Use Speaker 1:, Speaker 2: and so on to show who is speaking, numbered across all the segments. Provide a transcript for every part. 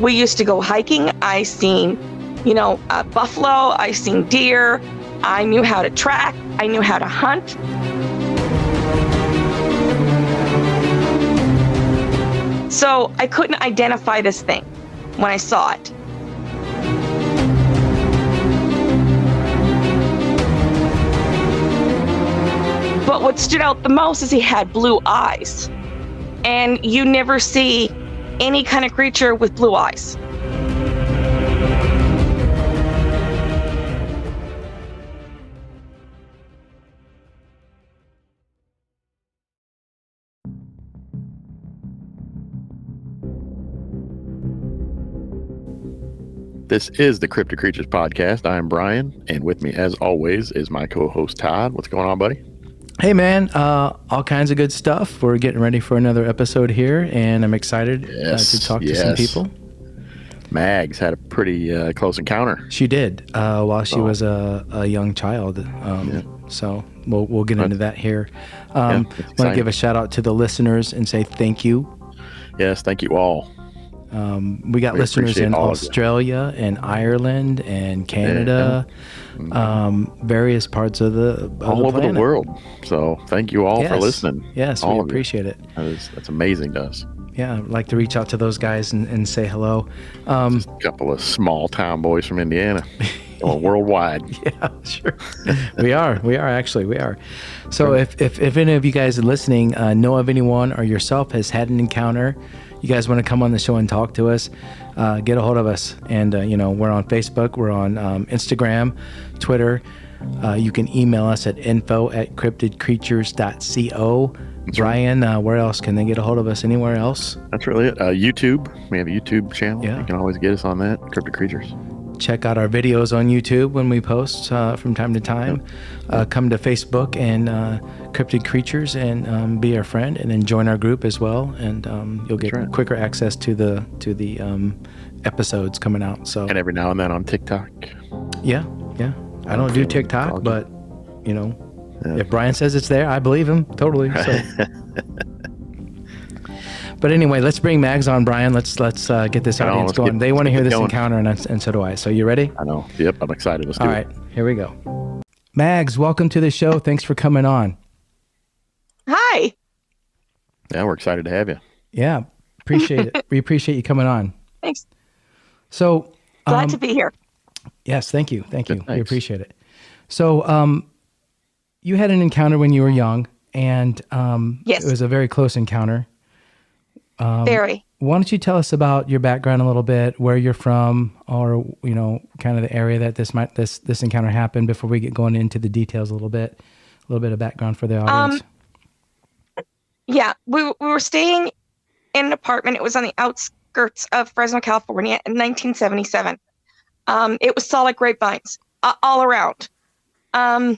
Speaker 1: We used to go hiking. I seen, buffalo. I seen deer. I knew how to track. I knew how to hunt. So I couldn't identify this thing when I saw it. But what stood out the most is he had blue eyes. And you never see any kind of creature with blue eyes.
Speaker 2: This is the Cryptic Creatures Podcast. I am Brian, and with me, as always, is my co-host Todd. What's going on, buddy?
Speaker 3: Hey, man. All kinds of good stuff. We're getting ready for another episode here, and I'm excited to talk to some people.
Speaker 2: Mags had a pretty close encounter.
Speaker 3: She did while she was a young child. So we'll get into that here. I want to give a shout out to the listeners and say thank you.
Speaker 2: Yes, thank you all.
Speaker 3: We got listeners in Australia and Ireland and Canada, various parts of the
Speaker 2: all over the world. So thank you all for listening.
Speaker 3: Yes, we appreciate it.
Speaker 2: That's amazing to us.
Speaker 3: Yeah, I'd like to reach out to those guys and say hello.
Speaker 2: Just a couple of small town boys from Indiana. Worldwide.
Speaker 3: Yeah, sure. We are. So if any of you guys are listening, know of anyone or yourself has had an encounter, you guys want to come on the show and talk to us, get a hold of us. And, we're on Facebook, we're on Instagram, Twitter. You can email us at info@cryptidcreatures.co. Brian, where else can they get a hold of us? Anywhere else?
Speaker 2: That's really it. YouTube. We have a YouTube channel.
Speaker 3: Yeah.
Speaker 2: You can always get us on that, Cryptic Creatures.
Speaker 3: Check out our videos on YouTube when we post from time to time. Come to Facebook and Cryptid Creatures and be our friend, and then join our group as well. And you'll get quicker access to the episodes coming out. So
Speaker 2: and every now and then on TikTok.
Speaker 3: Yeah. I don't do TikTok, but if Brian says it's there, I believe him totally. So. But anyway, let's bring Mags on, Brian. Let's get this audience going. They want to hear this encounter, and so do I. So you ready?
Speaker 2: I know. Yep, I'm excited. Let's do it.
Speaker 3: All right, here we go. Mags, welcome to the show. Thanks for coming on.
Speaker 1: Hi.
Speaker 2: Yeah, we're excited to have you.
Speaker 3: Yeah, appreciate it. We appreciate you coming on.
Speaker 1: Thanks.
Speaker 3: So
Speaker 1: glad to be here.
Speaker 3: Yes, thank you. We appreciate it. So you had an encounter when you were young, and
Speaker 1: yes,
Speaker 3: it was a very close encounter.
Speaker 1: Very.
Speaker 3: Why don't you tell us about your background a little bit, where you're from, or kind of the area that this encounter happened, before we get going into the details a little bit of background for the audience.
Speaker 1: Yeah, we were staying in an apartment. It was on the outskirts of Fresno, California, in 1977. It was solid grapevines all around. As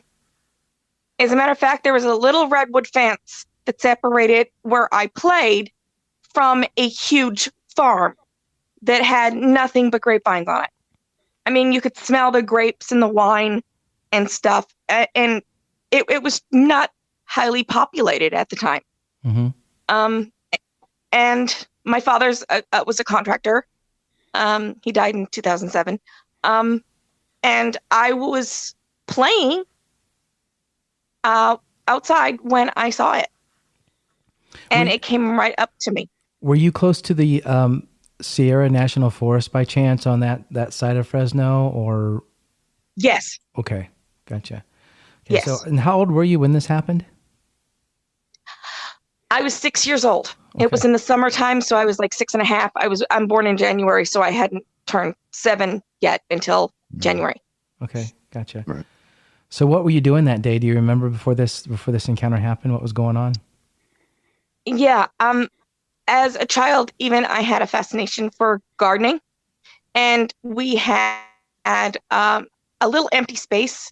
Speaker 1: a matter of fact, there was a little redwood fence that separated where I played from a huge farm that had nothing but grapevines on it. I mean, you could smell the grapes and the wine and stuff. And it was not highly populated at the time. Mm-hmm. And my father's was a contractor. He died in 2007. And I was playing outside when I saw it. And it came right up to me.
Speaker 3: Were you close to the Sierra National Forest by chance on that side of Fresno, or?
Speaker 1: Yes.
Speaker 3: Okay, gotcha. Okay,
Speaker 1: yes.
Speaker 3: So, and how old were you when this happened?
Speaker 1: I was 6 years old. Okay. It was in the summertime, so I was like 6.5. I'm born in January, so I hadn't turned 7 yet until January.
Speaker 3: Okay, gotcha.
Speaker 2: Right.
Speaker 3: So what were you doing that day? Do you remember before this encounter happened? What was going on?
Speaker 1: Yeah. As a child, even I had a fascination for gardening, and we had a little empty space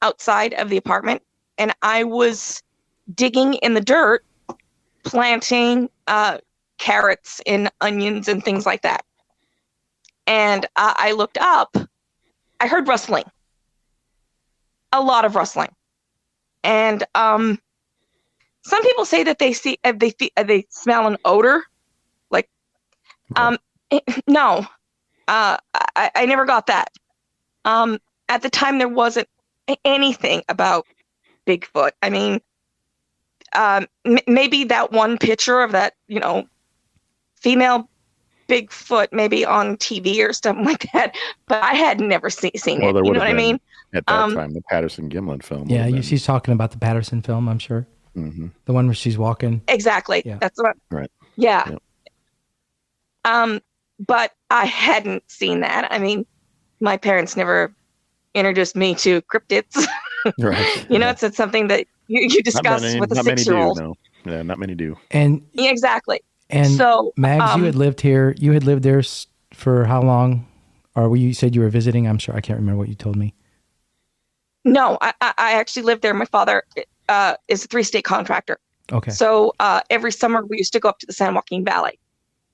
Speaker 1: outside of the apartment, and I was digging in the dirt, planting carrots and onions and things like that. And I looked up, I heard rustling, a lot of rustling. And some people say that they smell an odor, like No, I never got that. At the time, there wasn't anything about Bigfoot. I mean, maybe that one picture of that, female Bigfoot, maybe on TV or something like that, but I had never seen
Speaker 2: Well,
Speaker 1: it.
Speaker 2: there
Speaker 1: You
Speaker 2: would
Speaker 1: know
Speaker 2: have
Speaker 1: what I
Speaker 2: been
Speaker 1: mean?
Speaker 2: at that time the Patterson Gimlin film.
Speaker 3: Yeah,
Speaker 2: would have been.
Speaker 3: she's talking about the Patterson film, I'm sure.
Speaker 2: Mm-hmm.
Speaker 3: The one where she's walking.
Speaker 1: Exactly.
Speaker 3: Yeah.
Speaker 1: That's what.
Speaker 2: Right.
Speaker 1: Yeah.
Speaker 2: Yep.
Speaker 1: But I hadn't seen that. I mean, my parents never introduced me to cryptids.
Speaker 2: Right.
Speaker 1: It's something that you discuss with a 6-year-old.
Speaker 2: No. Yeah, not many do.
Speaker 3: And
Speaker 1: Yeah, exactly.
Speaker 3: And
Speaker 1: so,
Speaker 3: Mags, you had lived here. You had lived there for how long? Or you said you were visiting? I'm sure I can't remember what you told me.
Speaker 1: No, I actually lived there. My father is a 3-state contractor.
Speaker 3: Okay.
Speaker 1: So every summer we used to go up to the San Joaquin Valley.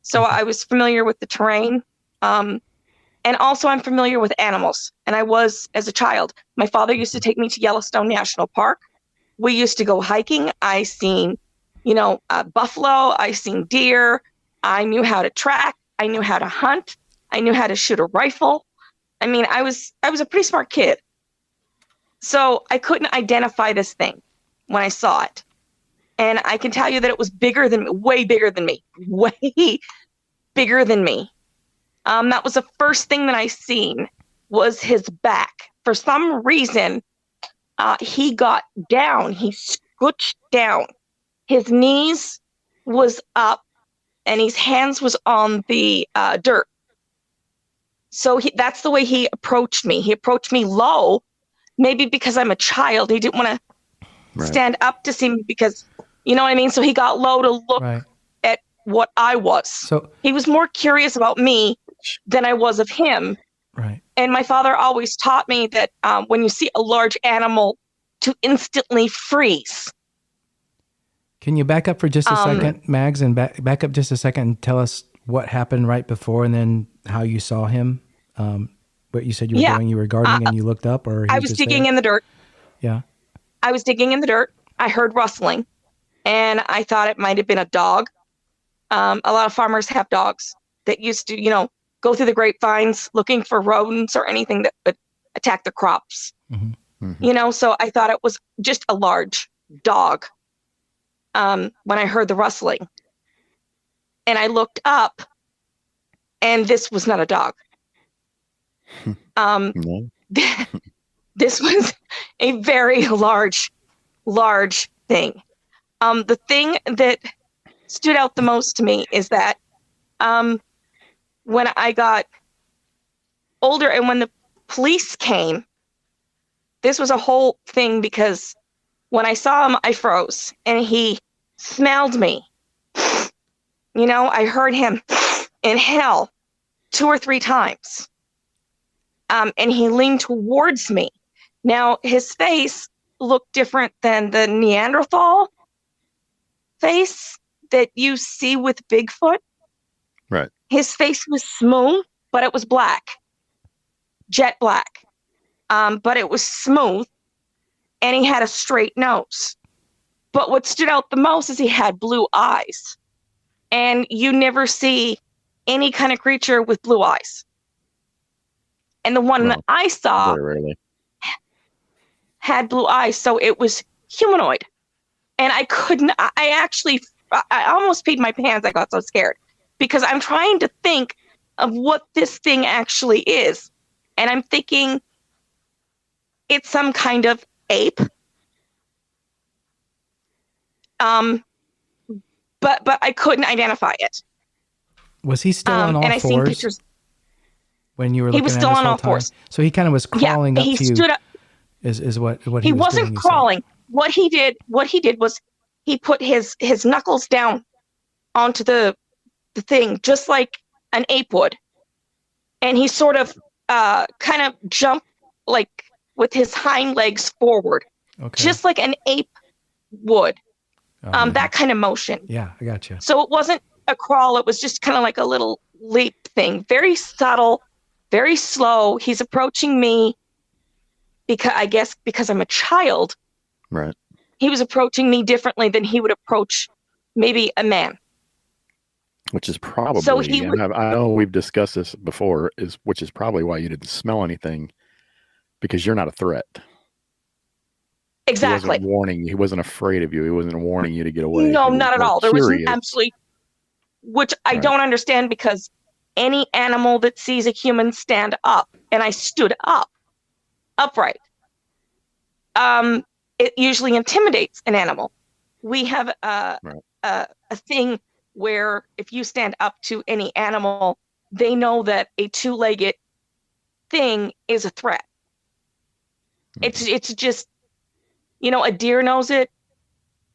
Speaker 1: So I was familiar with the terrain. And also I'm familiar with animals. And I was as a child. My father used to take me to Yellowstone National Park. We used to go hiking. I seen, buffalo. I seen deer. I knew how to track. I knew how to hunt. I knew how to shoot a rifle. I mean, I was a pretty smart kid. So I couldn't identify this thing when I saw it. And I can tell you that it was bigger than me, way bigger than me, way bigger than me. That was the first thing that I seen was his back. For some reason, he got down. He scooched down. His knees was up and his hands was on the dirt. So that's the way he approached me. He approached me low, maybe because I'm a child. He didn't want to stand up to see me because, you know what I mean? So he got low to look at what I was. So he was more curious about me than I was of him.
Speaker 3: Right.
Speaker 1: And my father always taught me that when you see a large animal, to instantly freeze.
Speaker 3: Can you back up for just a second, Mags, and back up just a second and tell us what happened right before and then how you saw him? What you said you were doing, you were gardening and you looked up, or
Speaker 1: I was digging in the dirt.
Speaker 3: Yeah.
Speaker 1: I was digging in the dirt. I heard rustling and I thought it might have been a dog. A lot of farmers have dogs that used to, go through the grapevines looking for rodents or anything that would attack the crops.
Speaker 3: Mm-hmm.
Speaker 1: Mm-hmm. So I thought it was just a large dog when I heard the rustling. And I looked up and this was not a dog.
Speaker 2: No.
Speaker 1: This was a very large thing. The thing that stood out the most to me is that when I got older and when the police came, this was a whole thing because when I saw him, I froze and he smelled me. I heard him inhale 2 or 3 times. And he leaned towards me. Now, his face looked different than the Neanderthal face that you see with Bigfoot.
Speaker 2: Right.
Speaker 1: His face was smooth, but it was black. Jet black. But it was smooth, and he had a straight nose. But what stood out the most is he had blue eyes. And you never see any kind of creature with blue eyes. And the one that I saw had blue eyes, so it was humanoid. And I almost peed my pants. I got so scared because I'm trying to think of what this thing actually is. And I'm thinking it's some kind of ape. But I couldn't identify it.
Speaker 3: Was he still on all
Speaker 1: and
Speaker 3: fours?
Speaker 1: I seen pictures.
Speaker 3: When you were looking
Speaker 1: he was
Speaker 3: at
Speaker 1: still
Speaker 3: this
Speaker 1: on
Speaker 3: whole
Speaker 1: all
Speaker 3: time?
Speaker 1: fours.
Speaker 3: So he kind of was crawling up to you.
Speaker 1: He stood up.
Speaker 3: Is what he
Speaker 1: He
Speaker 3: was
Speaker 1: wasn't
Speaker 3: doing,
Speaker 1: crawling. What he did was he put his knuckles down onto the thing, just like an ape would. And he sort of kind of jumped like with his hind legs forward, just like an ape would. That kind of motion.
Speaker 3: Yeah, I got you.
Speaker 1: So it wasn't a crawl. It was just kind of like a little leap thing. Very subtle, very slow. He's approaching me because I'm a child.
Speaker 2: Right.
Speaker 1: He was approaching me differently than he would approach maybe a man.
Speaker 2: Which is probably,
Speaker 1: So he
Speaker 2: and I know we've discussed this before, which is probably why you didn't smell anything, because you're not a threat.
Speaker 1: exactly.
Speaker 2: He wasn't warning you. He wasn't afraid of you. He wasn't warning you to get away.
Speaker 1: No,
Speaker 2: He was
Speaker 1: not at
Speaker 2: more
Speaker 1: all. There was
Speaker 2: curious.
Speaker 1: absolutely, which I
Speaker 2: Right.
Speaker 1: don't understand, because any animal that sees a human stand up, and I stood up, upright, it usually intimidates an animal. We have a thing where if you stand up to any animal, they know that a two-legged thing is a threat. It's just, a deer knows it.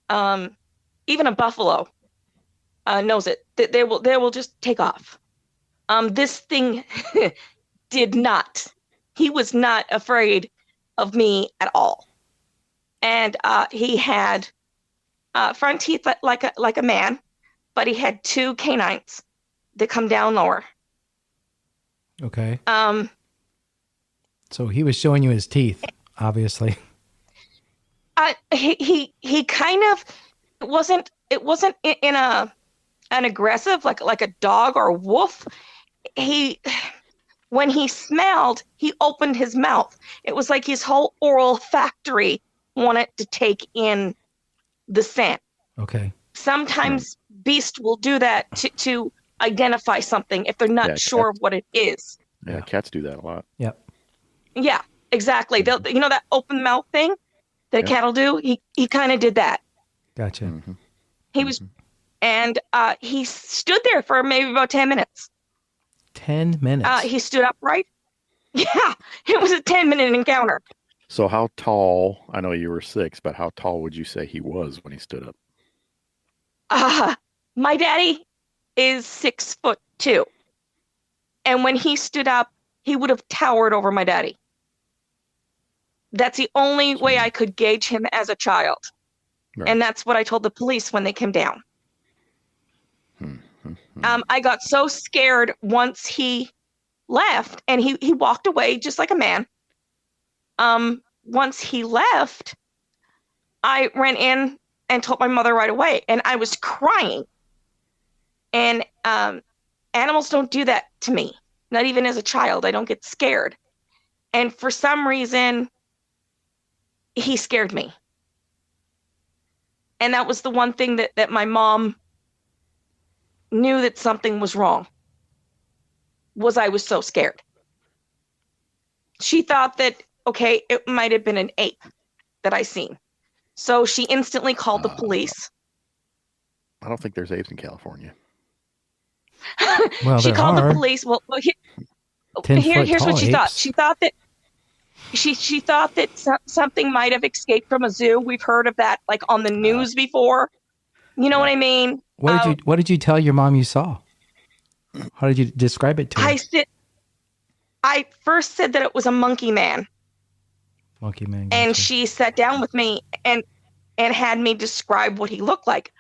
Speaker 1: Even a buffalo knows it. They will just take off. This thing did not. He was not afraid of me at all. And he had front teeth like a man, but he had two canines that come down lower.
Speaker 3: Okay. So he was showing you his teeth, obviously.
Speaker 1: He kind of, it wasn't in an aggressive like a dog or a wolf. When he smelled, he opened his mouth. It was like his whole oral factory wanted to take in the scent.
Speaker 3: Okay.
Speaker 1: Sometimes beasts will do that to identify something if they're not sure of what it is.
Speaker 2: Yeah, cats do that a lot.
Speaker 3: Yep.
Speaker 1: Yeah, exactly. They'll, that open mouth thing that a cat will do. He kind of did that.
Speaker 3: Gotcha.
Speaker 2: Mm-hmm.
Speaker 1: He was, and he stood there for maybe about 10 minutes.
Speaker 3: 10 minutes.
Speaker 1: He stood upright. Yeah, it was a 10-minute encounter.
Speaker 2: So how tall? I know you were 6, but how tall would you say he was when he stood up?
Speaker 1: My daddy is 6'2", and when he stood up, he would have towered over my daddy. That's the only way I could gauge him as a child. Right. And that's what I told the police when they came down. I got so scared once he left, and he walked away just like a man. Once he left, I ran in and told my mother right away, and I was crying. And animals don't do that to me, not even as a child. I don't get scared. And for some reason, he scared me. And that was the one thing that my mom knew that something was wrong, was I was so scared. She thought that, okay, it might have been an ape that I seen. So she instantly called the police.
Speaker 2: I don't think there's apes in California.
Speaker 3: Well,
Speaker 1: she called the police. Well, here's what she thought. She thought that she thought that something might have escaped from a zoo. We've heard of that, like on the news before. You know what I mean?
Speaker 3: What did you tell your mom you saw? How did you describe it to her?
Speaker 1: I first said that it was a monkey man.
Speaker 3: Monkey man.
Speaker 1: Gotcha. And she sat down with me and had me describe what he looked like.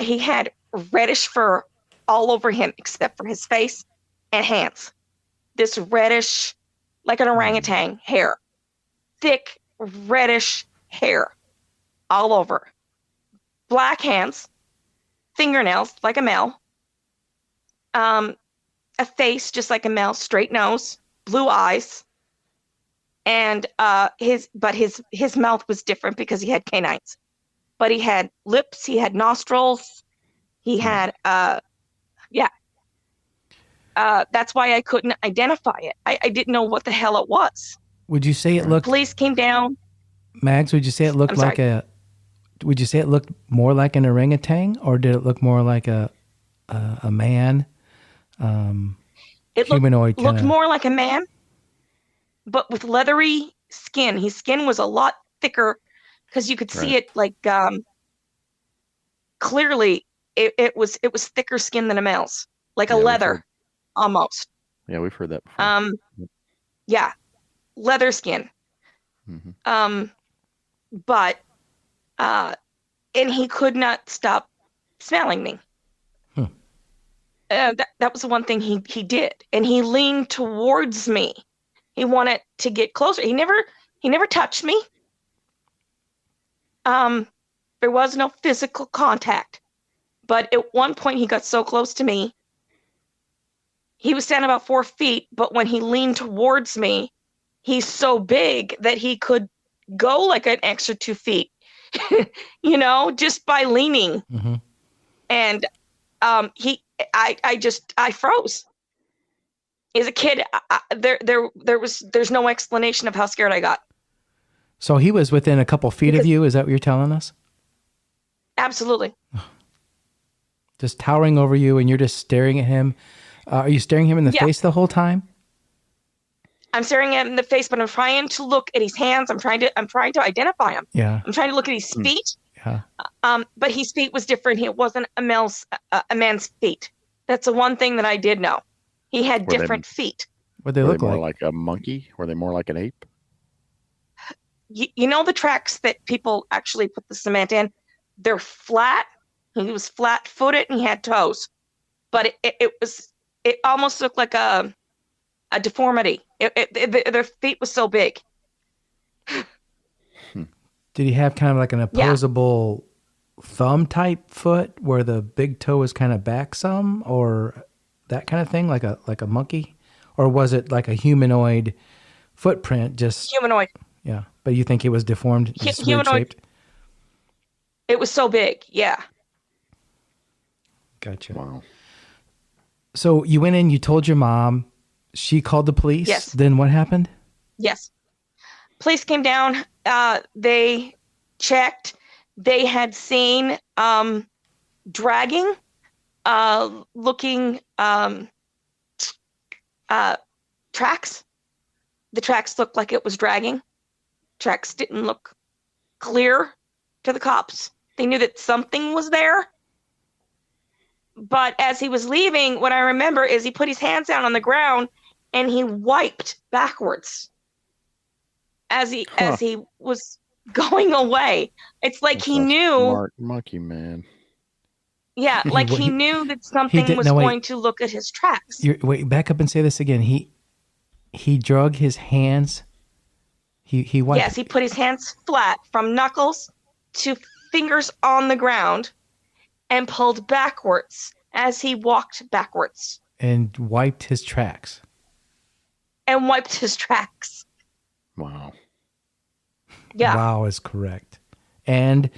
Speaker 1: He had reddish fur all over him except for his face and hands. This reddish, like an orangutan hair. Thick, reddish hair all over. Black hands, fingernails like a male. A face just like a male, straight nose, blue eyes. And his mouth was different because he had canines. But he had lips, he had nostrils, he had that's why I couldn't identify it. I didn't know what the hell it was.
Speaker 3: Would you say it looked?
Speaker 1: Police came down.
Speaker 3: Mags, would you say it looked like a? Would you say it looked more like an orangutan, or did it look more like a man?
Speaker 1: It
Speaker 3: humanoid
Speaker 1: looked more like a man, but with leathery skin. His skin was a lot thicker because you could see it like clearly. It was thicker skin than a male's, like a leather almost.
Speaker 2: Yeah, we've heard that before.
Speaker 1: Yeah, leather skin.
Speaker 2: Mm-hmm.
Speaker 1: But and he could not stop smelling me. That was the one thing he did, and he leaned towards me. He wanted to get closer. He never touched me. There was no physical contact, But at one point, he got so close to me. He was standing about 4 feet, but when he leaned towards me, he's so big that he could go like an extra 2 feet, just by leaning.
Speaker 3: Mm-hmm.
Speaker 1: And I froze. As a kid, there's no explanation of how scared I got.
Speaker 3: So he was within a couple feet of you. Is that what you're telling us?
Speaker 1: Absolutely.
Speaker 3: Just towering over you, and you're just staring at him. Are you staring him in the face the whole time?
Speaker 1: I'm staring at him in the face, but I'm trying to look at his hands. I'm trying to identify him.
Speaker 3: Yeah.
Speaker 1: I'm trying to look at his feet.
Speaker 3: Yeah.
Speaker 1: But his feet was different. It wasn't a man's feet. That's the one thing that I did know. He had different feet.
Speaker 3: What they
Speaker 2: Were
Speaker 3: look
Speaker 2: they more
Speaker 3: like?
Speaker 2: like a monkey? Were they more like an ape?
Speaker 1: You know the tracks that people actually put the cement in? They're flat. He was flat-footed and he had toes. But it almost looked like a deformity. Their feet was so big.
Speaker 3: Did he have kind of like an opposable thumb type foot where the big toe is kind of back some, or that kind of thing, like a monkey? Or was it like a humanoid footprint? Just
Speaker 1: humanoid.
Speaker 3: Yeah, but you think it was deformed, just weird shaped?
Speaker 1: It was so big, yeah.
Speaker 3: Gotcha.
Speaker 2: Wow.
Speaker 3: So you went in, you told your mom, she called the police.
Speaker 1: Yes.
Speaker 3: Then what happened?
Speaker 1: Yes. Police came down. They checked. They had seen dragging, looking tracks. The tracks looked like it was dragging. Tracks didn't look clear to the cops. They knew that something was there. But as he was leaving, what I remember is he put his hands down on the ground and he wiped backwards as he was going away. It's like he knew.
Speaker 2: Smart monkey man.
Speaker 1: Yeah, like he knew that something was going to look at his tracks.
Speaker 3: Wait, back up and say this again. He drug his hands. He wiped.
Speaker 1: Yes, he put his hands flat from knuckles to fingers on the ground and pulled backwards as he walked backwards.
Speaker 3: And wiped his tracks.
Speaker 2: Wow.
Speaker 1: Yeah.
Speaker 3: Wow is correct. And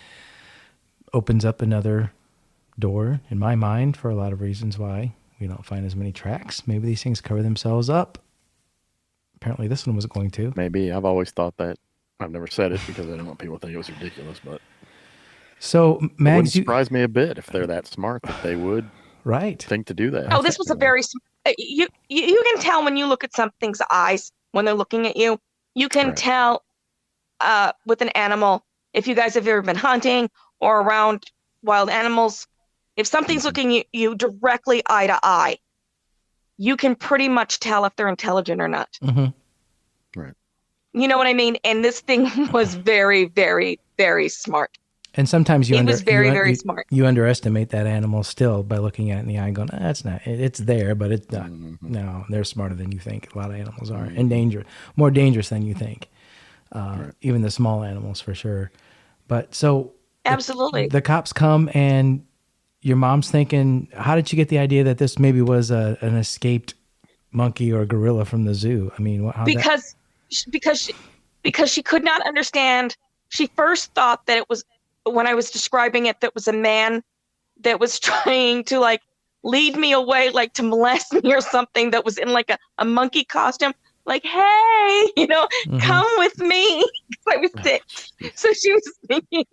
Speaker 3: opens up another door in my mind for a lot of reasons why we don't find as many tracks. Maybe these things cover themselves up. Apparently this one was going to.
Speaker 2: Maybe. I've always thought that. I've never said it because I didn't want people to think it was ridiculous, but
Speaker 3: so
Speaker 2: it
Speaker 3: Mags,
Speaker 2: wouldn't surprise me a bit if they're that smart that they would think to do that.
Speaker 1: Oh, this was a very you can tell when you look at something's eyes when they're looking at you. You can tell with an animal, if you guys have ever been hunting or around wild animals, if something's looking at you directly eye to eye, you can pretty much tell if they're intelligent or not.
Speaker 3: Mm-hmm.
Speaker 2: Right.
Speaker 1: You know what I mean? And this thing was very, very, very smart.
Speaker 3: And sometimes you
Speaker 1: was very smart.
Speaker 3: You underestimate that animal still by looking at it in the eye and going, that's not, it's there, but it's not.
Speaker 2: Mm-hmm.
Speaker 3: No, they're smarter than you think. A lot of animals are, and more dangerous than you think. Even the small animals for sure. But so
Speaker 1: absolutely,
Speaker 3: the cops come and your mom's thinking, how did you get the idea that this maybe was an escaped monkey or gorilla from the zoo? I mean,
Speaker 1: because she could not understand. She first thought that it was, when I was describing it, that was a man that was trying to like lead me away, like to molest me or something, that was in like a monkey costume. Like, hey, come with me. I was sick. So she was thinking,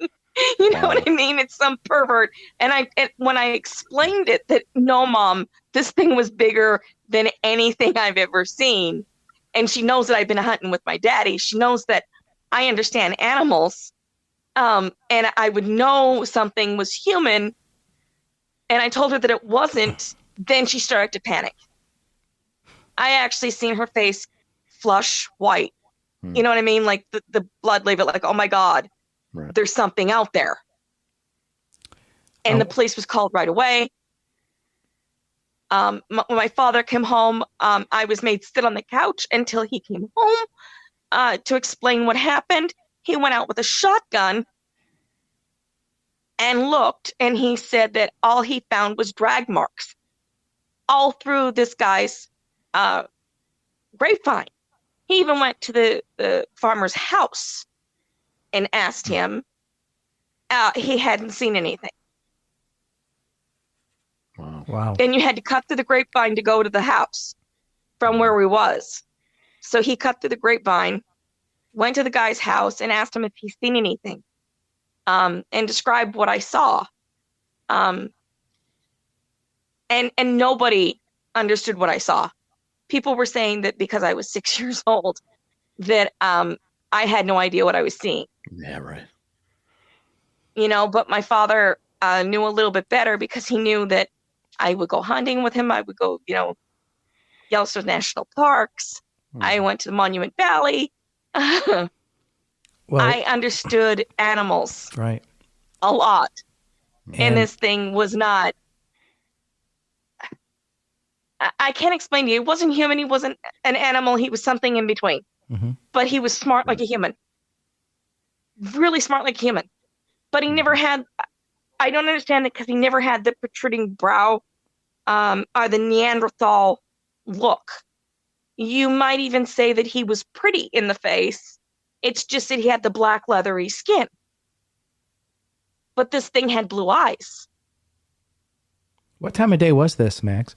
Speaker 1: what I mean? It's some pervert. And when I explained it, that no, Mom, this thing was bigger than anything I've ever seen. And she knows that I've been hunting with my daddy. She knows that I understand animals. And I would know something was human. And I told her that it wasn't. Then she started to panic. I actually seen her face flush white. You know what I mean? Like the blood leave it, like, oh my God, there's something out there. And the police was called right away. When my father came home, I was made sit on the couch until he came home to explain what happened. He went out with a shotgun and looked, and he said that all he found was drag marks all through this guy's grapevine. He even went to the farmer's house and asked him. He hadn't seen anything.
Speaker 3: Wow.
Speaker 1: And you had to cut through the grapevine to go to the house from where we was. So he cut through the grapevine, went to the guy's house, and asked him if he's seen anything, and described what I saw. And nobody understood what I saw. People were saying that because I was 6 years old, that I had no idea what I was seeing.
Speaker 2: Yeah, right.
Speaker 1: But my father knew a little bit better, because he knew that I would go hunting with him. I would go, Yellowstone National Parks. I went to the Monument Valley.
Speaker 3: Well,
Speaker 1: I understood animals
Speaker 3: right.
Speaker 1: a lot.
Speaker 3: And
Speaker 1: And this thing was not, I can't explain to you. It wasn't human. He wasn't an animal. He was something in between. But he was smart like a human. Really smart like a human. But he never had, I don't understand it, because he never had the protruding brow or the Neanderthal look. You might even say that he was pretty in the face. It's just that he had the black leathery skin. But this thing had blue eyes.
Speaker 3: What time of day was this, Max?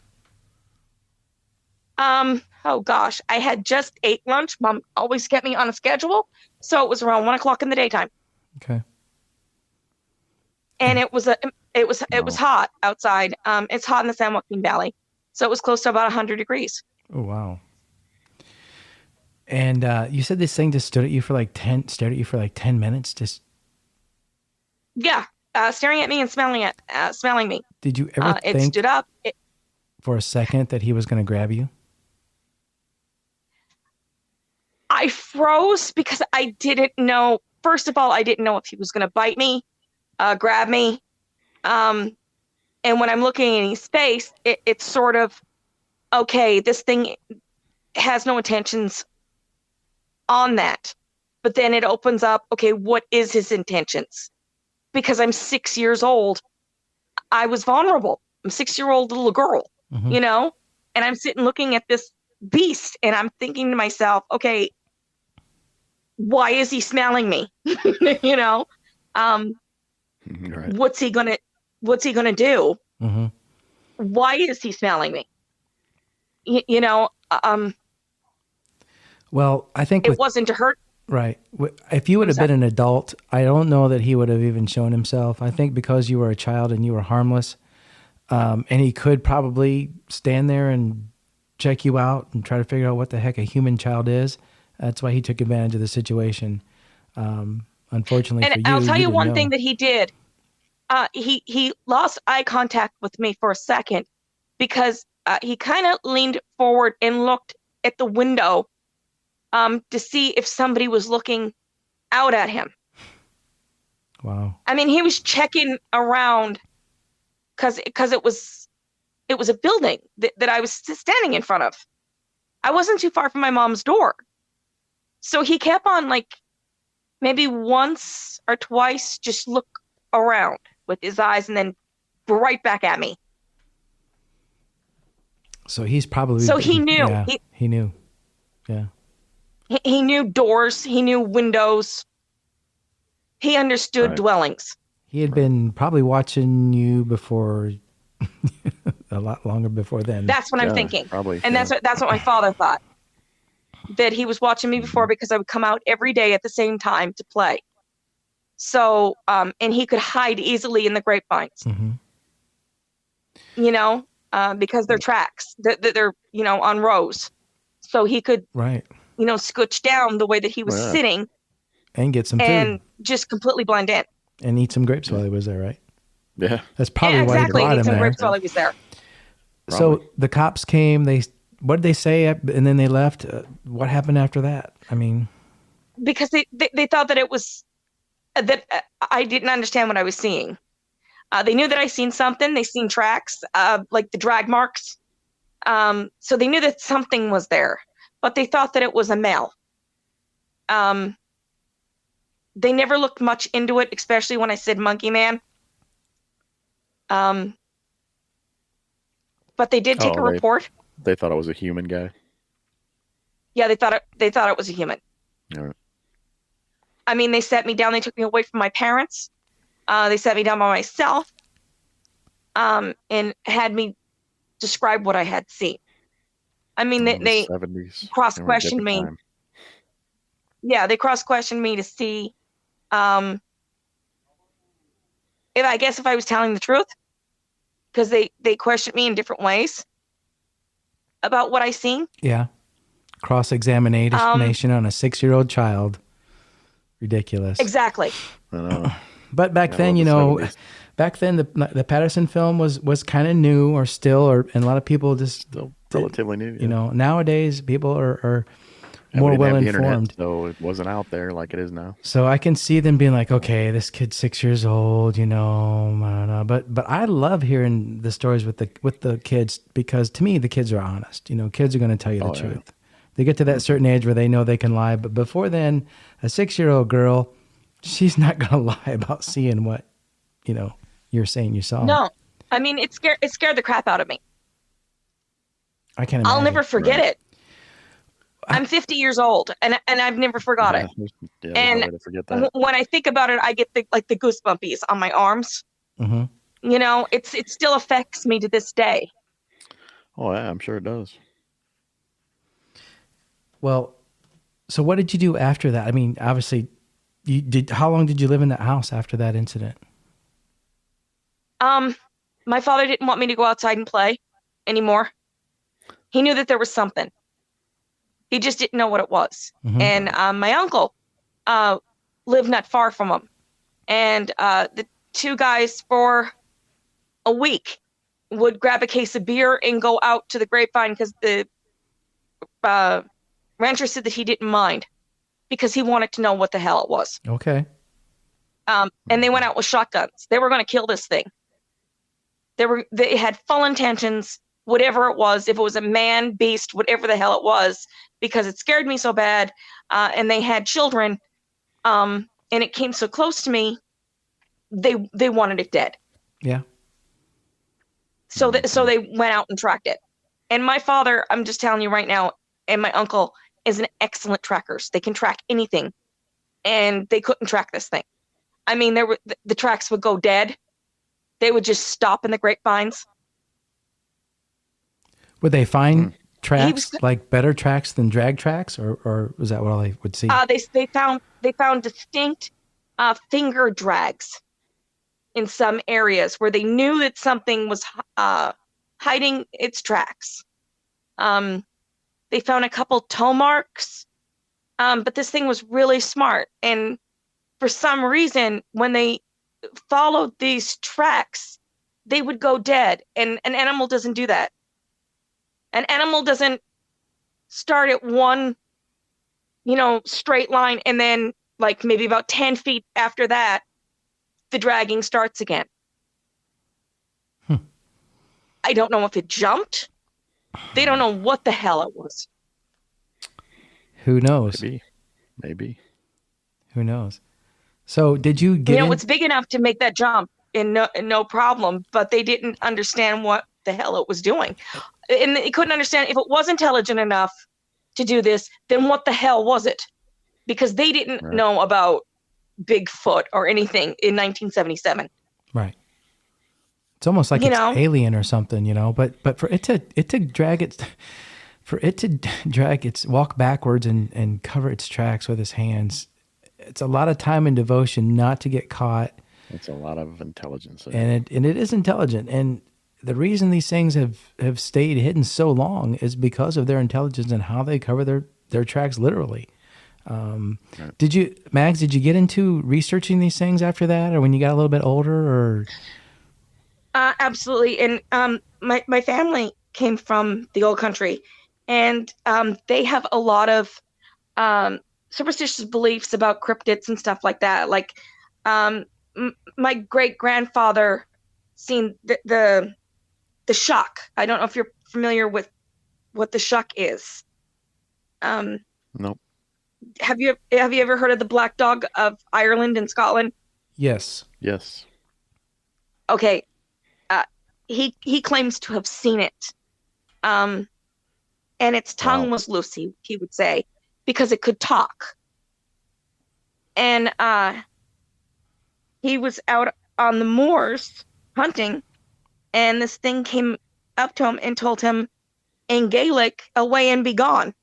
Speaker 1: Oh gosh, I had just ate lunch. Mom always kept me on a schedule. So it was around 1 o'clock in the daytime.
Speaker 3: Okay.
Speaker 1: And it was hot outside. It's hot in the San Joaquin Valley. So it was close to about 100 degrees.
Speaker 3: Oh, wow. And you said this thing just stared at you for like 10 minutes. Just
Speaker 1: Yeah. Staring at me and smelling me.
Speaker 3: Did you ever
Speaker 1: It
Speaker 3: think
Speaker 1: stood up.
Speaker 3: for a second that he was going to grab you?
Speaker 1: I froze because I didn't know. First of all, I didn't know if he was going to bite me, grab me. And when I'm looking in his face, it's sort of, okay, this thing has no intentions on that. But then it opens up, okay, what is his intentions? Because I'm 6 years old. I was vulnerable. I'm a 6-year-old little girl, and I'm sitting looking at this beast, and I'm thinking to myself, okay, why is he smelling me?
Speaker 2: Right.
Speaker 1: What's he gonna do? Why is he smelling me?
Speaker 3: Well, I think
Speaker 1: it wasn't to hurt.
Speaker 3: Right. If you would have been an adult, I don't know that he would have even shown himself. I think because you were a child and you were harmless, and he could probably stand there and check you out and try to figure out what the heck a human child is. That's why he took advantage of the situation. Unfortunately for you,
Speaker 1: I'll tell you one
Speaker 3: know.
Speaker 1: thing that he did. He lost eye contact with me for a second, because he kind of leaned forward and looked at the window to see if somebody was looking out at him.
Speaker 3: Wow.
Speaker 1: I mean, he was checking around because it was a building that I was standing in front of. I wasn't too far from my mom's door. So he kept on, like, maybe once or twice just look around with his eyes and then right back at me.
Speaker 3: So he's probably...
Speaker 1: So he knew.
Speaker 3: Yeah, he knew. Yeah.
Speaker 1: He knew doors. He knew windows. He understood dwellings.
Speaker 3: He had been probably watching you before, a lot longer before then.
Speaker 1: That's what I'm thinking.
Speaker 2: Probably.
Speaker 1: And that's what my father thought. That he was watching me before, because I would come out every day at the same time to play. So, and he could hide easily in the grapevines. Because they're tracks. They're on rows. So he could, scooch down the way that he was sitting.
Speaker 3: And get some food.
Speaker 1: And just completely blend in.
Speaker 3: And eat some grapes while he was there, right?
Speaker 2: Yeah.
Speaker 3: That's probably why he brought him
Speaker 1: eat some
Speaker 3: there.
Speaker 1: grapes while he was there.
Speaker 3: So the cops came, what did they say? And then they left. What happened after that? I mean...
Speaker 1: Because they thought that it was, that I didn't understand what I was seeing. They knew that I seen something. They seen tracks, like the drag marks. So they knew that something was there, but they thought that it was a male. They never looked much into it, especially when I said monkey man. Um, but they did take a
Speaker 2: Oh,
Speaker 1: report.
Speaker 2: they thought it was a human guy.
Speaker 1: Yeah, they thought it was a human.
Speaker 2: All right.
Speaker 1: I mean, they set me down. They took me away from my parents. They set me down by myself, and had me describe what I had seen. I mean,
Speaker 2: In the
Speaker 1: they
Speaker 2: 70s. They were a
Speaker 1: cross-questioned
Speaker 2: different
Speaker 1: me.
Speaker 2: time.
Speaker 1: Yeah, they cross-questioned me to see um, if I was telling the truth, because they questioned me in different ways about what I seen.
Speaker 3: Yeah. Cross-examination on a 6-year-old child. Ridiculous.
Speaker 1: Exactly.
Speaker 2: I know.
Speaker 3: But back
Speaker 2: Yeah,
Speaker 3: then,
Speaker 2: well, the 70s.
Speaker 3: back then the Patterson film was kind of new, or still, and a lot of people just
Speaker 2: Still relatively new.
Speaker 3: You know, nowadays people are more
Speaker 2: we didn't
Speaker 3: well
Speaker 2: have the internet,
Speaker 3: informed.
Speaker 2: so it wasn't out there like it is now.
Speaker 3: So I can see them being like, okay, this kid's 6 years old, I don't know. But I love hearing the stories with the kids, because to me the kids are honest. Kids are going to tell you the truth. They get to that certain age where they know they can lie, but before then, a 6-year-old girl, she's not going to lie about seeing what, you're saying you saw.
Speaker 1: No, I mean, it scared the crap out of me.
Speaker 3: I can't imagine.
Speaker 1: I'll never forget it. I'm 50 years old, and I've never forgot it.
Speaker 2: Yeah,
Speaker 1: And
Speaker 2: no way to forget that.
Speaker 1: when I think about it, I get the goosebumpies on my arms.
Speaker 3: Mm-hmm.
Speaker 1: It still affects me to this day.
Speaker 2: Oh yeah, I'm sure it does.
Speaker 3: Well, so what did you do after that? I mean, obviously, you did. How long did you live in that house after that incident?
Speaker 1: My father didn't want me to go outside and play anymore. He knew that there was something. He just didn't know what it was.
Speaker 3: Mm-hmm.
Speaker 1: And my uncle lived not far from him. And the two guys for a week would grab a case of beer and go out to the grapevine, because the rancher said that he didn't mind, because he wanted to know what the hell it was.
Speaker 3: Okay.
Speaker 1: And they went out with shotguns. They were going to kill this thing. They had full intentions, whatever it was, if it was a man, beast, whatever the hell it was, because it scared me so bad. And they had children, and it came so close to me. They wanted it dead.
Speaker 3: Yeah.
Speaker 1: So they went out and tracked it. And my father, I'm just telling you right now, and my uncle is an excellent trackers. They can track anything, and they couldn't track this thing. I mean, the tracks would go dead. They would just stop in the grapevines.
Speaker 3: Would they find tracks, like better tracks than drag tracks, or was that what they would see?
Speaker 1: They found distinct finger drags in some areas where they knew that something was hiding its tracks. They found a couple toe marks, but this thing was really smart. And for some reason, when they followed these tracks, they would go dead. And an animal doesn't do that. An animal doesn't start at one, straight line, and then like maybe about 10 feet after that, the dragging starts again. I don't know if it jumped. They don't know what the hell it was.
Speaker 3: Who knows?
Speaker 2: Maybe.
Speaker 3: Who knows? So did you get
Speaker 1: it's big enough to make that jump and no problem, but they didn't understand what the hell it was doing. And they couldn't understand, if it was intelligent enough to do this, then what the hell was it? Because they didn't know about Bigfoot or anything in 1977.
Speaker 3: Right. It's almost like it's alien or something, but for it to drag its walk backwards and cover its tracks with its hands, it's a lot of time and devotion not to get caught.
Speaker 2: It's a lot of intelligence.
Speaker 3: And it is intelligent. And the reason these things have stayed hidden so long is because of their intelligence and how they cover their tracks literally. Did you get into researching these things after that, or when you got a little bit older, or?
Speaker 1: Absolutely. And my family came from the old country, and they have a lot of superstitious beliefs about cryptids and stuff like that. Like my great grandfather seen the shuck. I don't know if you're familiar with what the shuck is.
Speaker 2: Nope.
Speaker 1: Have you ever heard of the black dog of Ireland and Scotland?
Speaker 3: Yes.
Speaker 2: Yes.
Speaker 1: Okay. he claims to have seen it. And its tongue was loose, he would say, because it could talk. And he was out on the moors hunting, and this thing came up to him and told him in Gaelic, "Away and be gone."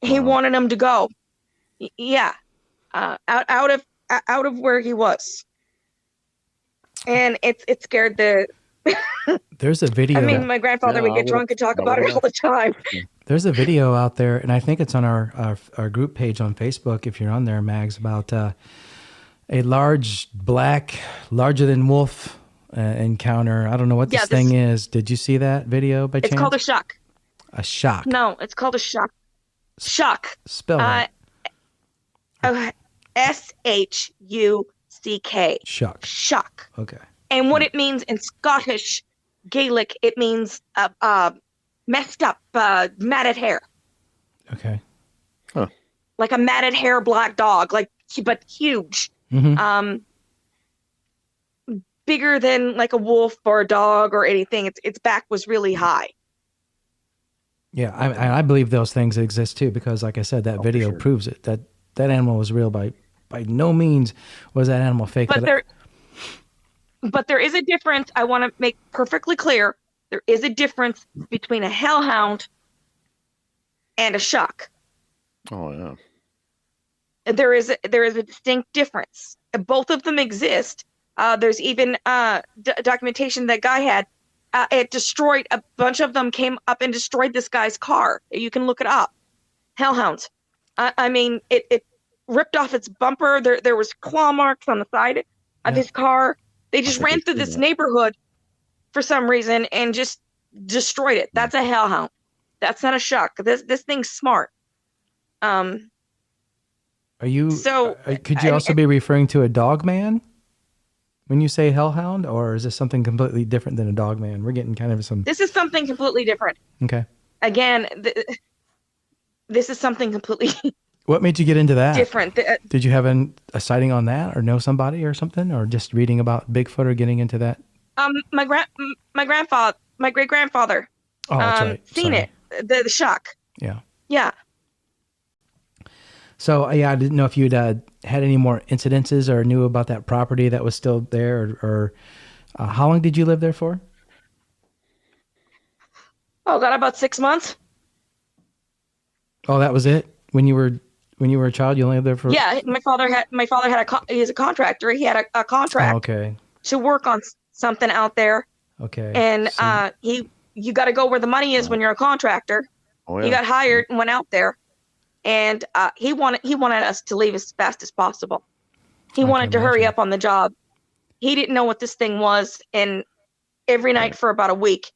Speaker 1: He wanted him to go. Yeah, out of where he was, and it scared the.
Speaker 3: There's a video.
Speaker 1: I mean, my grandfather would get drunk and talk about it all the time.
Speaker 3: There's a video out there, and I think it's on our group page on Facebook. If you're on there, Mags, about a large black, larger than wolf encounter. I don't know what this thing is. Did you see that video by chance?
Speaker 1: It's called a shock.
Speaker 3: A shock.
Speaker 1: No, it's called a shock. Shock.
Speaker 3: Spell that.
Speaker 1: SHUCK.
Speaker 3: Shock.
Speaker 1: Shock.
Speaker 3: Okay.
Speaker 1: And what it means in Scottish Gaelic, it means messed up, matted hair.
Speaker 3: Okay.
Speaker 2: Huh.
Speaker 1: Like a matted hair black dog, but huge.
Speaker 3: Mm-hmm.
Speaker 1: Bigger than like a wolf or a dog or anything. Its back was really high.
Speaker 3: Yeah, I believe those things exist too, because like I said, that video proves it. That animal was real. By no means was that animal fake.
Speaker 1: But there is a difference. I want to make perfectly clear. There is a difference between a hellhound and a shock.
Speaker 2: Oh yeah.
Speaker 1: There is a distinct difference. Both of them exist. There's even documentation that guy had. It destroyed a bunch of them. Came up and destroyed this guy's car. You can look it up. Hellhounds. I mean, it ripped off its bumper. There was claw marks on the side of his car. They just ran through this neighborhood for some reason and just destroyed it. That's a hellhound. That's not a shock. This thing's smart.
Speaker 3: Are you?
Speaker 1: So
Speaker 3: could you also be referring to a dog man when you say hellhound, or is this something completely different than a dog man? We're getting kind of some.
Speaker 1: This is something completely different.
Speaker 3: Okay.
Speaker 1: Again, this is something completely.
Speaker 3: What made you get into that?
Speaker 1: Different.
Speaker 3: Did you have a sighting on that, or know somebody or something, or just reading about Bigfoot or getting into that?
Speaker 1: My great grandfather.
Speaker 3: Oh, that's right.
Speaker 1: Seen it. The shock.
Speaker 3: Yeah.
Speaker 1: Yeah.
Speaker 3: So yeah, I didn't know if you'd had any more incidences or knew about that property that was still there, or how long did you live there for?
Speaker 1: Oh, got about 6 months.
Speaker 3: Oh, that was it. When you were a child, you only lived there for.
Speaker 1: Yeah, my father had he's a contractor. He had a contract. To work on something out there.
Speaker 3: Okay.
Speaker 1: And you got to go where the money is when you're a contractor.
Speaker 2: Oh, yeah.
Speaker 1: He got hired and went out there. And he wanted us to leave as fast as possible. He wanted to hurry up on the job. He didn't know what this thing was, and every night for about a week,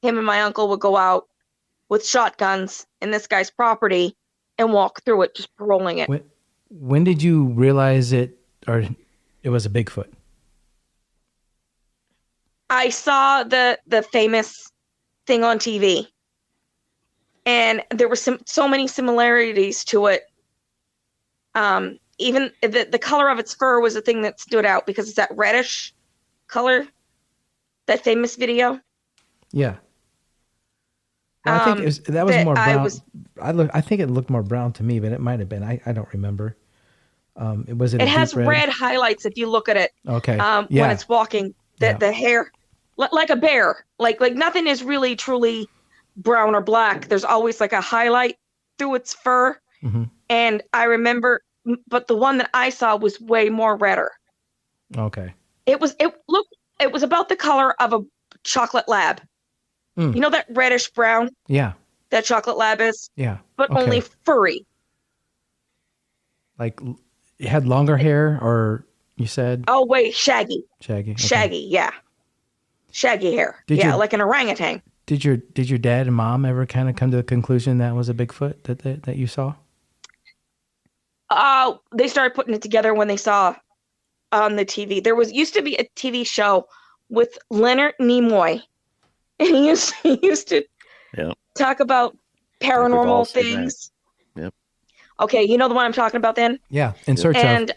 Speaker 1: him and my uncle would go out with shotguns in this guy's property and walk through it, just paroling it.
Speaker 3: When did you realize it was a Bigfoot?
Speaker 1: I saw the famous thing on TV. And there were so many similarities to it. Even the color of its fur was the thing that stood out because it's that reddish color. That famous video.
Speaker 3: Yeah. Well, I think that was more brown. I think it looked more brown to me, but it might have been. I don't remember. It
Speaker 1: has red highlights if you look at it.
Speaker 3: Okay.
Speaker 1: When it's walking, the hair, like a bear. Like nothing is really truly brown or black. There's always like a highlight through its fur.
Speaker 3: Mm-hmm.
Speaker 1: And I remember, but the one that I saw was way more redder.
Speaker 3: Okay.
Speaker 1: It was about the color of a chocolate lab. You know that reddish brown?
Speaker 3: Yeah.
Speaker 1: That chocolate lab is?
Speaker 3: Yeah.
Speaker 1: But only furry.
Speaker 3: Like it had longer hair, or you said?
Speaker 1: Oh wait, shaggy.
Speaker 3: Shaggy. Okay.
Speaker 1: Shaggy, yeah. Shaggy hair. Like an orangutan.
Speaker 3: Did your dad and mom ever kind of come to the conclusion that was a Bigfoot that you saw?
Speaker 1: They started putting it together when they saw on the TV. There used to be a TV show with Leonard Nimoy, and he used to talk about paranormal things.
Speaker 2: Yep.
Speaker 1: Okay, you know the one I'm talking about then?
Speaker 3: Yeah, In Search of.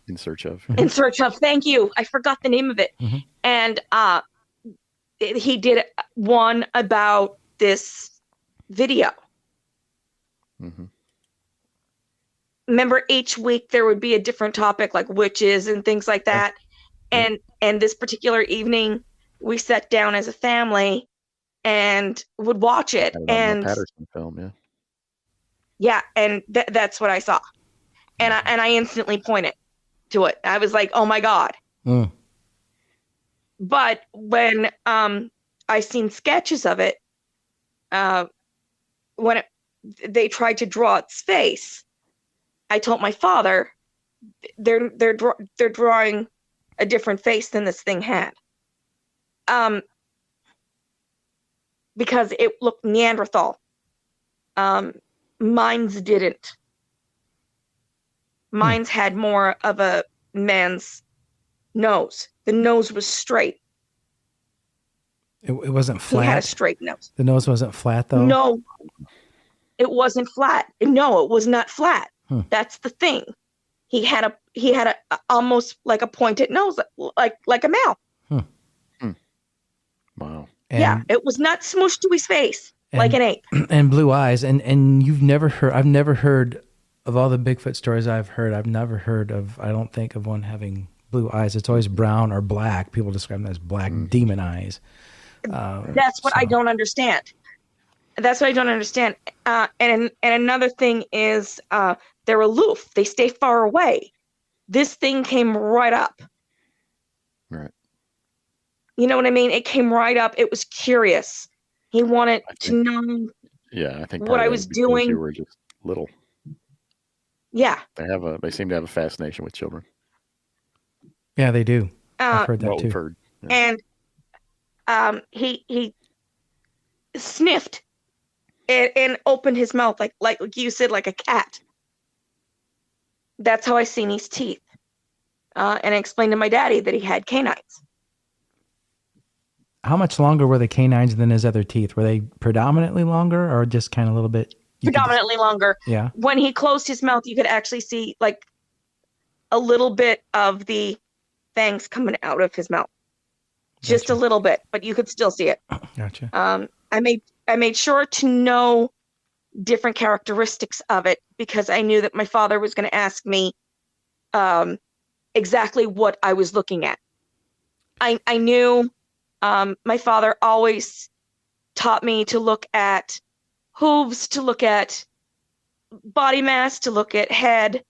Speaker 2: In Search of.
Speaker 1: In Search of. Thank you. I forgot the name of it.
Speaker 3: Mm-hmm.
Speaker 1: And he did one about this video.
Speaker 2: Mm-hmm.
Speaker 1: Remember, each week there would be a different topic, like witches and things like that.
Speaker 2: Yeah.
Speaker 1: And this particular evening, we sat down as a family and would watch it.
Speaker 2: Had it on
Speaker 1: And
Speaker 2: the Patterson film, yeah.
Speaker 1: yeah, and that's what I saw. And I instantly pointed to it. I was like, oh my God.
Speaker 3: Mm.
Speaker 1: But when I seen sketches of it, when they tried to draw its face, I told my father, they're drawing a different face than this thing had. Because it looked Neanderthal. Mine's didn't. Mine's had more of a man's nose. The nose was straight.
Speaker 3: It wasn't flat.
Speaker 1: He had a straight nose.
Speaker 3: The nose wasn't flat, though?
Speaker 1: No, it wasn't flat. No, it was not flat. That's the thing. He had a almost like a pointed nose, like a mouth.
Speaker 2: Wow.
Speaker 3: And,
Speaker 1: it was not smooshed to his face like an ape.
Speaker 3: And blue eyes. And I've never heard of all the Bigfoot stories I've heard. I've never heard of, I don't think of one having blue eyes. It's always brown or black. People describe them as black demon eyes.
Speaker 1: That's what I don't understand. That's what I don't understand. And another thing is they're aloof. They stay far away. This thing came right up.
Speaker 2: Right.
Speaker 1: You know what I mean? It came right up. It was curious. He wanted to know.
Speaker 2: Yeah, I think
Speaker 1: what I was doing.
Speaker 2: You were just little.
Speaker 1: Yeah.
Speaker 2: They seem to have a fascination with children.
Speaker 3: Yeah, they do. I've heard that
Speaker 2: well,
Speaker 3: too.
Speaker 2: Heard, yeah.
Speaker 1: And he sniffed and opened his mouth like you said, like a cat. That's how I seen his teeth. And I explained to my daddy that he had canines.
Speaker 3: How much longer were the canines than his other teeth? Were they predominantly longer or just kind of a little bit?
Speaker 1: Predominantly longer.
Speaker 3: Yeah.
Speaker 1: When he closed his mouth, you could actually see like a little bit of the fangs coming out of his mouth. Just a little bit, but you could still see it.
Speaker 3: Gotcha.
Speaker 1: I made sure to know different characteristics of it because I knew that my father was going to ask me exactly what I was looking at. I knew my father always taught me to look at hooves, to look at body mass, to look at head.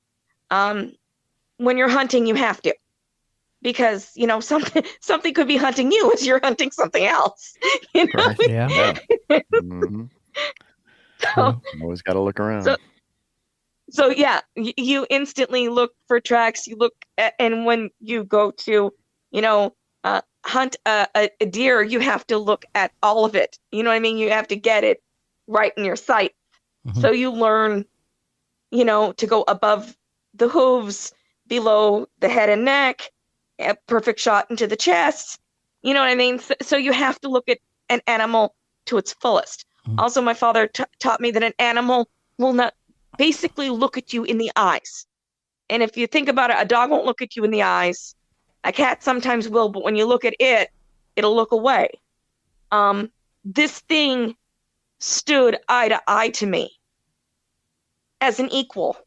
Speaker 1: When you're hunting, you have to. Because, you know, something could be hunting you as you're hunting something else. You know?
Speaker 3: Right, yeah.
Speaker 2: Mm-hmm.
Speaker 1: So,
Speaker 2: always got to look around.
Speaker 1: So yeah, you instantly look for tracks. You look at, and when you go to, you know, hunt a deer, you have to look at all of it. You know what I mean? You have to get it right in your sight. Mm-hmm. So you learn, you know, to go above the hooves, below the head and neck, a perfect shot into the chest. You know what I mean? So you have to look at an animal to its fullest. Mm-hmm. Also, my father taught me that an animal will not basically look at you in the eyes. And if you think about it, a dog won't look at you in the eyes. A cat sometimes will, but when you look at it, it'll look away. This thing stood eye to eye to me as an equal,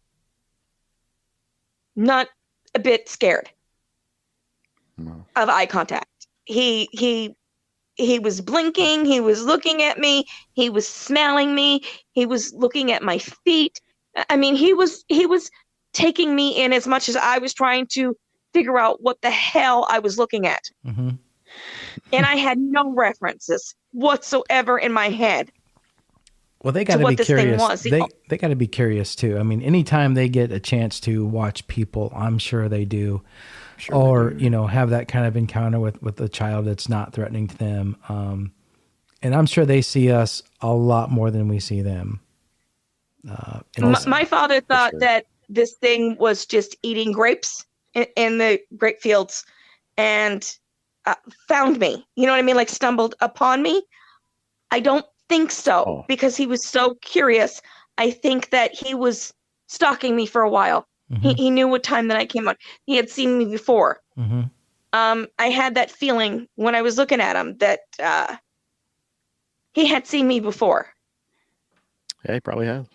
Speaker 1: not a bit scared of eye contact. He was blinking. He was looking at me. He was smelling me. He was looking at my feet. I mean, he was taking me in as much as I was trying to figure out what the hell I was looking at. Mm-hmm. And I had no references whatsoever in my head.
Speaker 3: Well, they got to be curious. They got to be curious too. I mean, anytime they get a chance to watch people, I'm sure they do. Sure, or, you know, have that kind of encounter with a child that's not threatening to them. And I'm sure they see us a lot more than we see them.
Speaker 1: My father thought that this thing was just eating grapes in the grape fields and found me. You know what I mean? Like stumbled upon me. I don't think so because he was so curious. I think that he was stalking me for a while. Mm-hmm. He knew what time that I came on. He had seen me before. Mm-hmm. I had that feeling when I was looking at him that he had seen me before.
Speaker 2: Yeah, he probably has.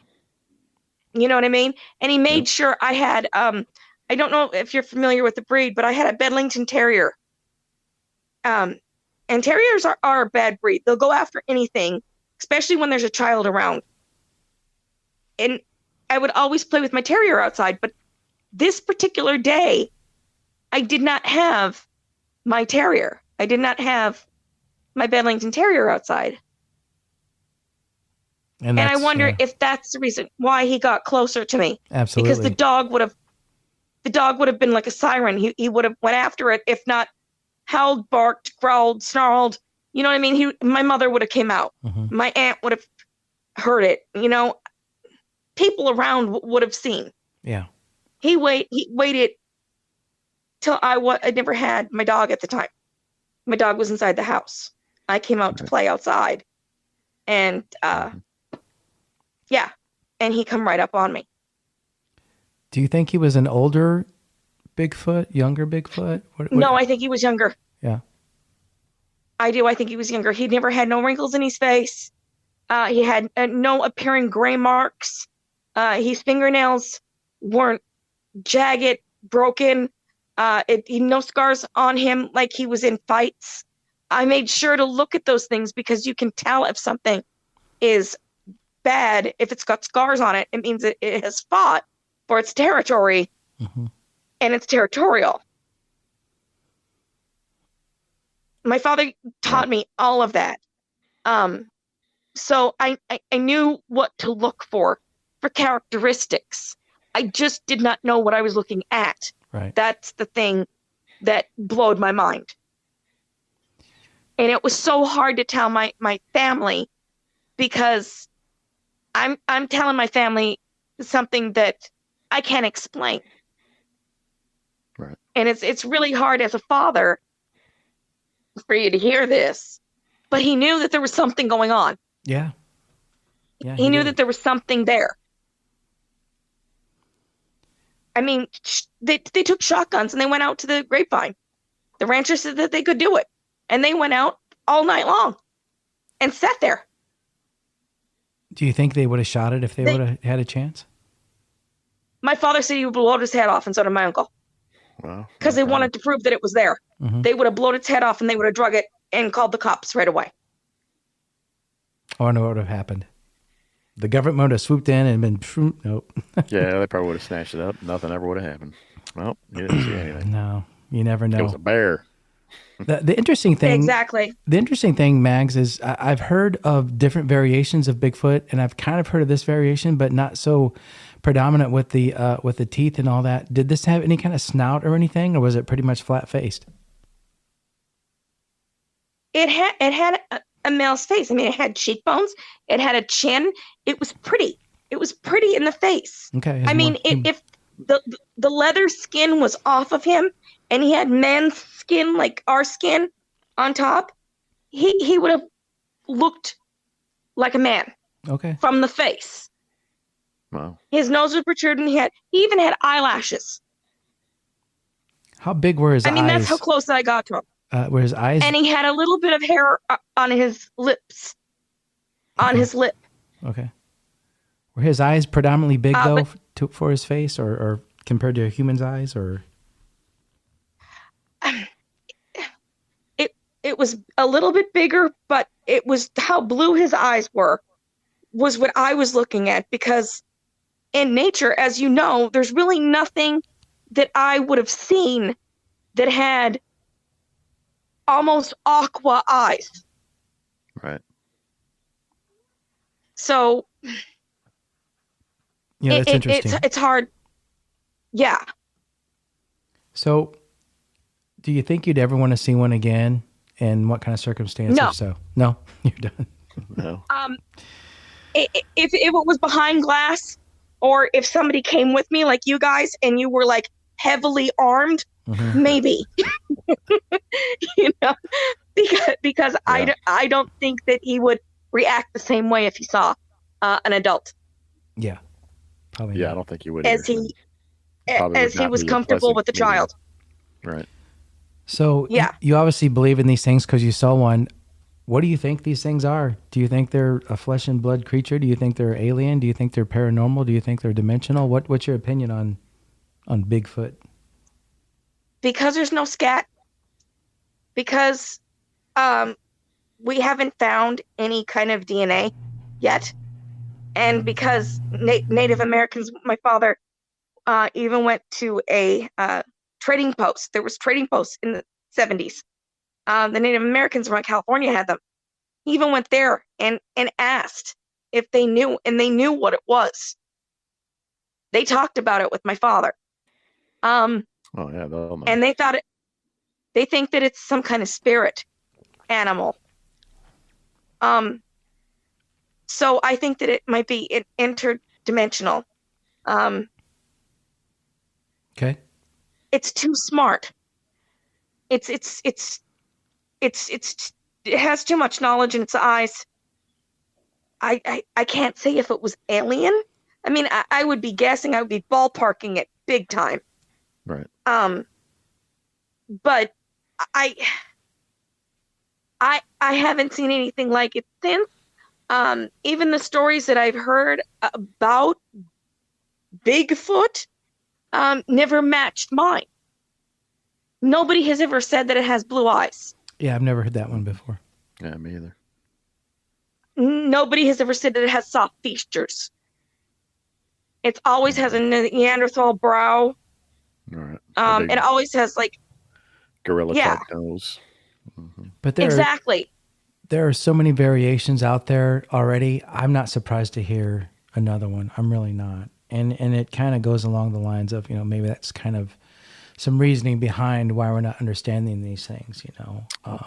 Speaker 1: You know what I mean? And he made sure I had, I don't know if you're familiar with the breed, but I had a Bedlington Terrier. And terriers are a bad breed. They'll go after anything, especially when there's a child around. And I would always play with my terrier outside, but this particular day, I did not have my terrier. I did not have my Bedlington Terrier outside. And I wonder if that's the reason why he got closer to me.
Speaker 3: Absolutely.
Speaker 1: Because the dog would have been like a siren. He would have went after it, if not howled, barked, growled, snarled. You know what I mean? My mother would have came out.
Speaker 3: Mm-hmm.
Speaker 1: My aunt would have heard it. You know, people around would have seen.
Speaker 3: Yeah.
Speaker 1: He waited till I never had my dog at the time. My dog was inside the house. I came out to play outside, and yeah, and he come right up on me.
Speaker 3: Do you think he was an older Bigfoot, younger Bigfoot?
Speaker 1: No, I think he was younger.
Speaker 3: Yeah.
Speaker 1: I do. I think he was younger. He never had no wrinkles in his face. He had no appearing gray marks. His fingernails weren't jagged, broken. No scars on him like he was in fights. I made sure to look at those things because you can tell if something is bad. If it's got scars on it, it means it has fought for its territory,
Speaker 3: mm-hmm.
Speaker 1: and it's territorial. My father taught me all of that. So I knew what to look for characteristics. I just did not know what I was looking at.
Speaker 3: Right.
Speaker 1: That's the thing that blowed my mind. And it was so hard to tell my family because I'm telling my family something that I can't explain.
Speaker 2: Right.
Speaker 1: And it's really hard as a father for you to hear this. But he knew that there was something going on.
Speaker 3: Yeah. Yeah.
Speaker 1: He knew that there was something there. I mean, they took shotguns and they went out to the grapevine. The rancher said that they could do it. And they went out all night long and sat there.
Speaker 3: Do you think they would have shot it if they would have had a chance?
Speaker 1: My father said he would blow its head off, and so did my uncle.
Speaker 2: Wow.
Speaker 1: Because they wanted to prove that it was there.
Speaker 3: Mm-hmm.
Speaker 1: They would have blown its head off and they would have drug it and called the cops right away.
Speaker 3: Oh, I know what would have happened. The government would have swooped in and been, nope.
Speaker 2: Yeah, they probably would have snatched it up. Nothing ever would have happened. Well, you didn't see anything.
Speaker 3: No, you never know.
Speaker 2: It was a bear.
Speaker 3: The interesting thing,
Speaker 1: exactly.
Speaker 3: The interesting thing, Mags, is I've heard of different variations of Bigfoot, and I've kind of heard of this variation, but not so predominant with the teeth and all that. Did this have any kind of snout or anything, or was it pretty much flat faced?
Speaker 1: It had a male's face. I mean, it had cheekbones. It had a chin. It was pretty. It was pretty in the face.
Speaker 3: Okay.
Speaker 1: I mean, if the leather skin was off of him, and he had men's skin like our skin on top, he would have looked like a man.
Speaker 3: Okay.
Speaker 1: From the face.
Speaker 2: Wow.
Speaker 1: His nose was protruding. He even had eyelashes.
Speaker 3: How big were his eyes?
Speaker 1: I mean, that's how close I got to him.
Speaker 3: Were his eyes?
Speaker 1: And he had a little bit of hair on his lips. On his lip.
Speaker 3: Okay. Were his eyes predominantly big, though, for his face, or compared to a human's eyes, or?
Speaker 1: It was a little bit bigger, but it was how blue his eyes was what I was looking at, because in nature, as you know, there's really nothing that I would have seen that had almost aqua eyes.
Speaker 2: Right.
Speaker 1: So
Speaker 3: yeah, that's interesting.
Speaker 1: It's hard. Yeah.
Speaker 3: So do you think you'd ever want to see one again? And what kind of circumstances?
Speaker 1: No.
Speaker 3: So no, you're done.
Speaker 2: No.
Speaker 1: If it was behind glass, or if somebody came with me like you guys and you were like heavily armed,
Speaker 3: mm-hmm.
Speaker 1: maybe. You know, because yeah. I don't think that he would react the same way if he saw an adult.
Speaker 3: Yeah, probably.
Speaker 2: Yeah,
Speaker 3: not.
Speaker 2: I don't think he would.
Speaker 1: As he was comfortable with the child.
Speaker 2: Right.
Speaker 3: So
Speaker 1: Yeah.
Speaker 3: you obviously believe in these things because you saw one. What do you think these things are? Do you think they're a flesh and blood creature? Do you think they're alien? Do you think they're paranormal? Do you think they're dimensional? What's your opinion on Bigfoot?
Speaker 1: Because there's no scat. Because we haven't found any kind of DNA yet. And because Native Americans, my father even went to a trading post. There was trading posts in the 70s. The Native Americans around California had them. He even went there and asked if they knew, and they knew what it was. They talked about it with my father.
Speaker 2: Oh yeah, they'll know.
Speaker 1: And they think that it's some kind of spirit animal. So I think that it might be interdimensional.
Speaker 3: Okay.
Speaker 1: It's too smart. It has too much knowledge in its eyes. I can't say if it was alien. I mean, I would be guessing. I would be ballparking it big time.
Speaker 2: Right.
Speaker 1: But I haven't seen anything like it since. Even the stories that I've heard about Bigfoot never matched mine. Nobody has ever said that it has blue eyes.
Speaker 3: Yeah, I've never heard that one before.
Speaker 2: Yeah, me either.
Speaker 1: Nobody has ever said that it has soft features. It always has a Neanderthal brow.
Speaker 2: All right.
Speaker 1: It always has like
Speaker 2: Gorilla type nose. Mm-hmm.
Speaker 3: But
Speaker 1: exactly.
Speaker 3: There are so many variations out there already. I'm not surprised to hear another one. I'm really not. And it kind of goes along the lines of, maybe that's kind of some reasoning behind why we're not understanding these things,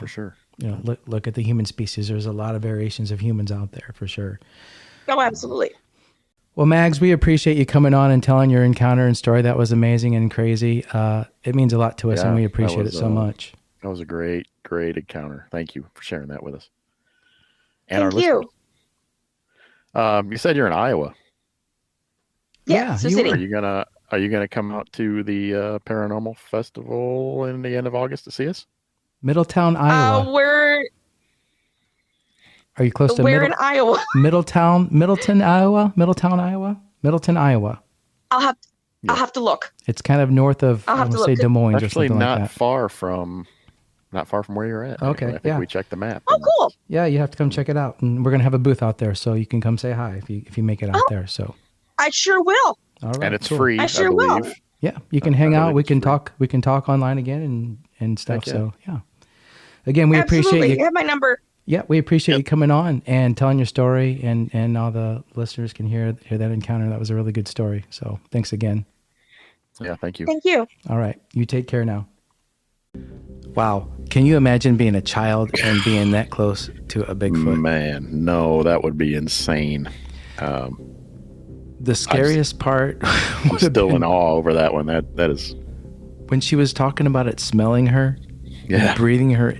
Speaker 2: For sure.
Speaker 3: Look at the human species. There's a lot of variations of humans out there for sure.
Speaker 1: Oh, absolutely.
Speaker 3: Well, Mags, we appreciate you coming on and telling your encounter and story. That was amazing and crazy. It means a lot to us, and we appreciate it so much.
Speaker 2: That was a great encounter. Thank you for sharing that with us. And
Speaker 1: Thank you.
Speaker 2: You said you're in Iowa.
Speaker 1: Yeah,
Speaker 3: you
Speaker 1: City.
Speaker 2: Are you gonna come out to the Paranormal Festival in the end of August to see us?
Speaker 3: Middletown, Iowa. Are you close to
Speaker 1: in Iowa?
Speaker 3: Middleton, Iowa.
Speaker 1: I'll have to look.
Speaker 3: It's kind of north of,
Speaker 1: I'll have to look.
Speaker 3: Des Moines or
Speaker 2: Actually,
Speaker 3: something like that.
Speaker 2: Not far from where you're at.
Speaker 3: Okay,
Speaker 2: anyway. I think we checked the map.
Speaker 1: Oh, cool.
Speaker 3: Yeah, you have to come check it out, and we're gonna have a booth out there, so you can come say hi if you make it out there. So
Speaker 1: I sure will.
Speaker 3: All right,
Speaker 2: and it's free.
Speaker 1: I sure will.
Speaker 3: Yeah, you can hang out. We can talk. We can talk online again and stuff. So yeah. Again, we appreciate you.
Speaker 1: You have my number.
Speaker 3: Yeah, we appreciate you coming on and telling your story, and all the listeners can hear that encounter. That was a really good story. So thanks again.
Speaker 2: Yeah, thank you.
Speaker 1: Thank you.
Speaker 3: All right, you take care now. Wow, can you imagine being a child and being that close to a Bigfoot?
Speaker 2: Man, no, that would be insane.
Speaker 3: The scariest part.
Speaker 2: I'm still in awe over that one. That is
Speaker 3: when she was talking about it smelling her, breathing her.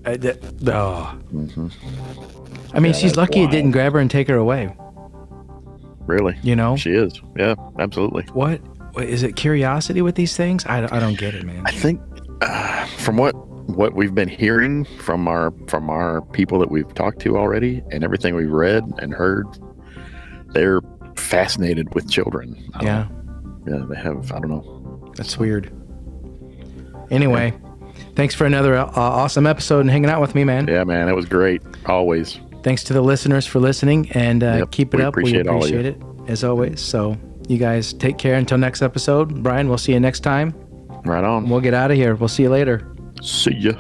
Speaker 2: Mm-hmm.
Speaker 3: I mean, she's lucky it didn't grab her and take her away.
Speaker 2: Really? She is. Yeah, absolutely.
Speaker 3: What is it? Curiosity with these things? I don't get it, man.
Speaker 2: I think from what we've been hearing from our people that we've talked to already, and everything we've read and heard, they're fascinated with children.
Speaker 3: Yeah,
Speaker 2: they have. I don't know.
Speaker 3: That's weird. Anyway. Thanks for another awesome episode and hanging out with me, man.
Speaker 2: Yeah, man. It was great. Always.
Speaker 3: Thanks to the listeners for listening, and keep it up. We appreciate it, as always. So you guys take care until next episode. Brian, we'll see you next time.
Speaker 2: Right on.
Speaker 3: We'll get out of here. We'll see you later.
Speaker 2: See ya.